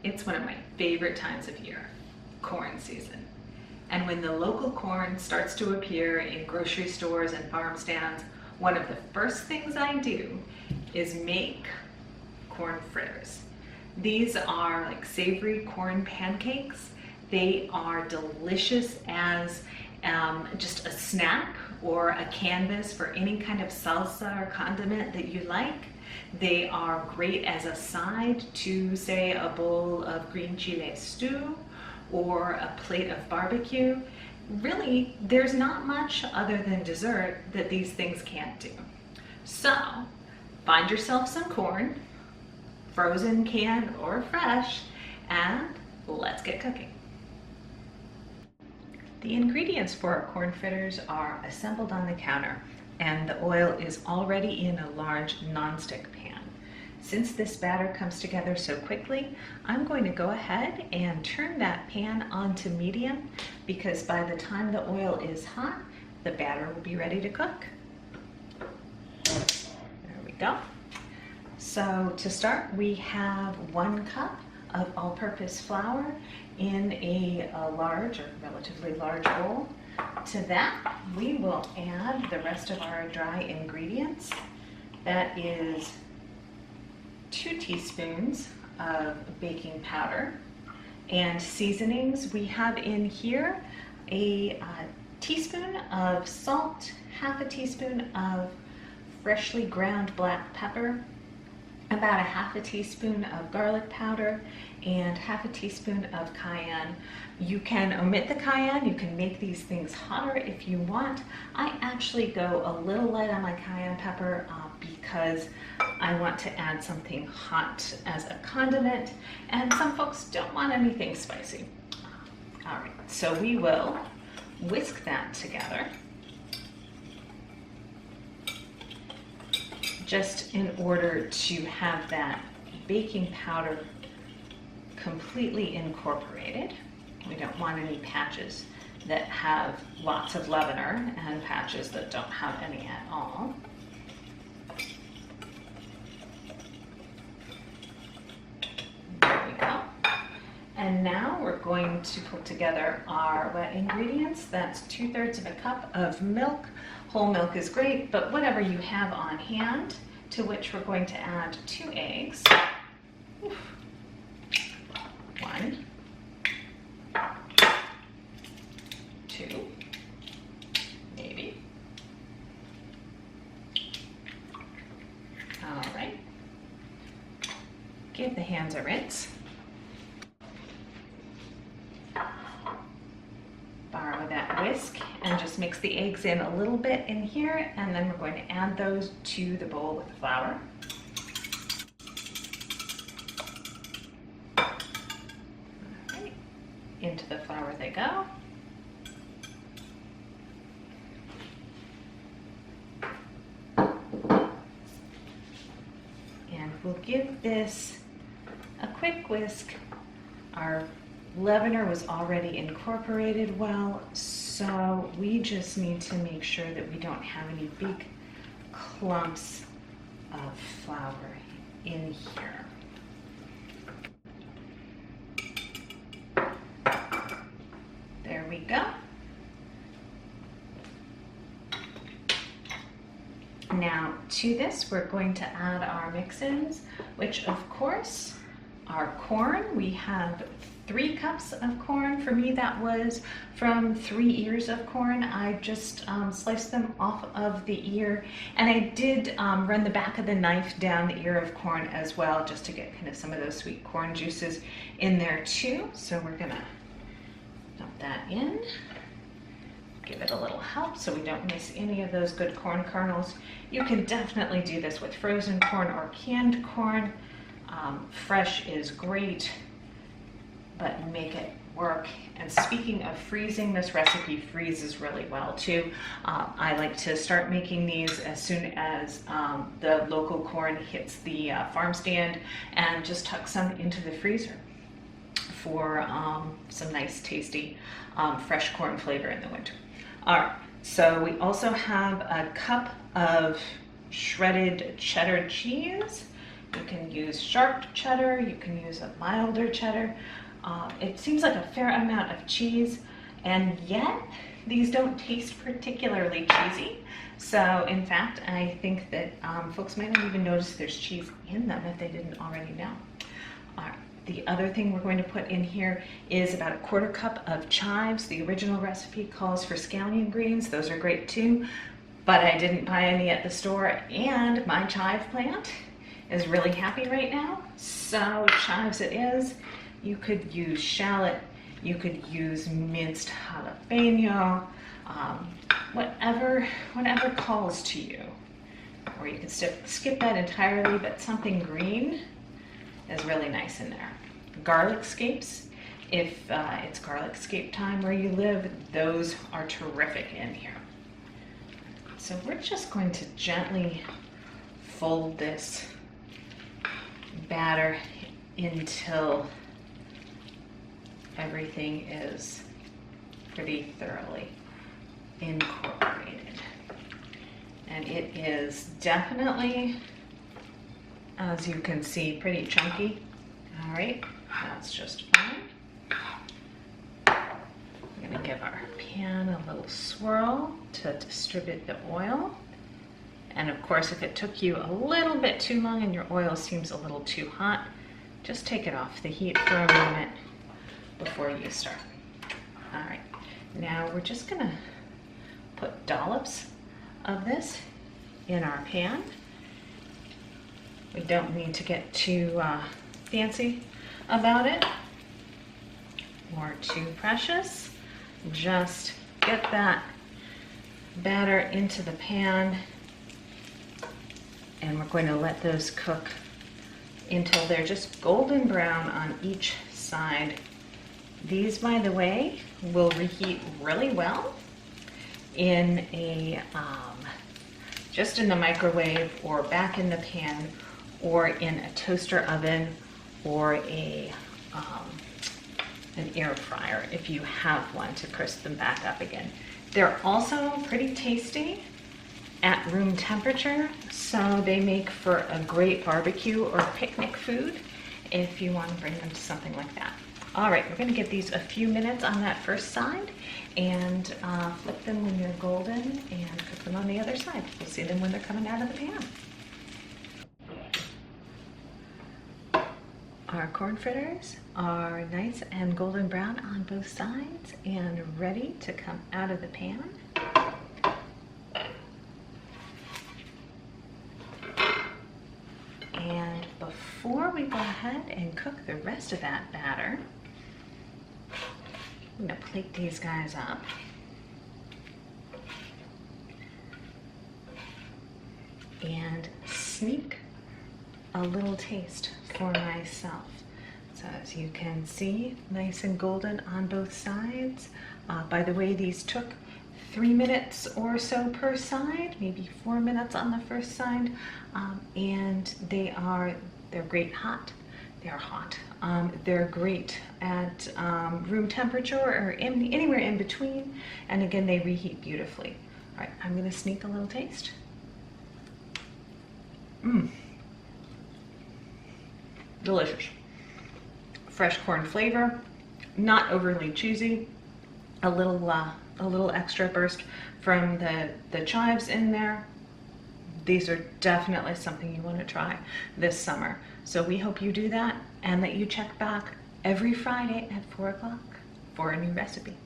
It's one of my favorite times of year, corn season. And when the local corn starts to appear in grocery stores and farm stands, one of the first things I do is make corn fritters. These are like savory corn pancakes. They are delicious as just a snack or a canvas for any kind of salsa or condiment that you like. They are great as a side to, say, a bowl of green chile stew or a plate of barbecue. Really, there's not much other than dessert that these things can't do. So, find yourself some corn, frozen, canned, or fresh, and let's get cooking. The ingredients for our corn fritters are assembled on the counter, and the oil is already in a large nonstick pan. Since this batter comes together so quickly, I'm going to go ahead and turn that pan on to medium, because by the time the oil is hot, the batter will be ready to cook. There we go. So to start, we have 1 cup of all-purpose flour in a large or relatively large bowl. To that, we will add the rest of our dry ingredients. That is 2 teaspoons of baking powder. And seasonings, we have in here a teaspoon of salt, half a teaspoon of freshly ground black pepper, about a half a teaspoon of garlic powder, and half a teaspoon of cayenne. You can omit the cayenne, you can make these things hotter if you want. I actually go a little light on my cayenne pepper because I want to add something hot as a condiment, and some folks don't want anything spicy. All right, so we will whisk that together, just in order to have that baking powder completely incorporated. We don't want any patches that have lots of leavener and patches that don't have any at all. There we go. And now we're going to put together our wet ingredients. That's 2/3 of a cup of milk. Whole milk is great, but whatever you have on hand, to which we're going to add 2 eggs. 1, 2, maybe. All right. Give the hands a rinse. Borrow that whisk and just mix the eggs in a little bit in here, and then we're going to add those to the bowl with the flour. All right. Into the flour they go. And we'll give this a quick whisk. Our leavener was already incorporated well, so we just need to make sure that we don't have any big clumps of flour in here. There we go. Now to this, we're going to add our mix-ins, which of course are corn. We have 3 cups of corn. For me, that was from 3 ears of corn. I just sliced them off of the ear, and I did run the back of the knife down the ear of corn as well, just to get kind of some of those sweet corn juices in there too. So we're gonna dump that in, give it a little help so we don't miss any of those good corn kernels. You can definitely do this with frozen corn or canned corn. Fresh is great, but make it work. And speaking of freezing, this recipe freezes really well too. I like to start making these as soon as the local corn hits the farm stand, and just tuck some into the freezer for some nice tasty fresh corn flavor in the winter. All right, so we also have a cup of shredded cheddar cheese. You can use sharp cheddar, you can use a milder cheddar. It seems like a fair amount of cheese, and yet these don't taste particularly cheesy. So in fact, I think that folks might not even notice there's cheese in them if they didn't already know. The other thing we're going to put in here is about a 1/4 cup of chives. The original recipe calls for scallion greens. Those are great too, but I didn't buy any at the store, and my chive plant is really happy right now. So chives it is. You could use shallot, you could use minced jalapeno, whatever calls to you. Or you could skip that entirely, but something green is really nice in there. Garlic scapes, if it's garlic scape time where you live, those are terrific in here. So we're just going to gently fold this batter until everything is pretty thoroughly incorporated. And it is definitely, as you can see, pretty chunky. All right, that's just fine. We're gonna give our pan a little swirl to distribute the oil. And of course, if it took you a little bit too long and your oil seems a little too hot, just take it off the heat for a moment before you start. All right, now we're just gonna put dollops of this in our pan. We don't need to get too fancy about it or too precious. Just get that batter into the pan, and we're going to let those cook until they're just golden brown on each side. These, by the way, will reheat really well in a just in the microwave or back in the pan or in a toaster oven or an air fryer if you have one to crisp them back up again. They're also pretty tasty at room temperature, so they make for a great barbecue or picnic food if you want to bring them to something like that. All right, we're gonna give these a few minutes on that first side and flip them when they're golden and cook them on the other side. We'll see them when they're coming out of the pan. Our corn fritters are nice and golden brown on both sides and ready to come out of the pan. And before we go ahead and cook the rest of that batter, I'm gonna plate these guys up. And sneak a little taste for myself. So as you can see, nice and golden on both sides. By the way, these took 3 minutes or so per side, maybe 4 minutes on the first side, and they're great hot. They're hot. They're great at room temperature or anywhere in between, and again, they reheat beautifully. All right, I'm gonna sneak a little taste. Delicious. Fresh corn flavor, not overly cheesy, a little extra burst from the chives in there. These are definitely something you want to try this summer. So we hope you do that and that you check back every Friday at 4 o'clock for a new recipe.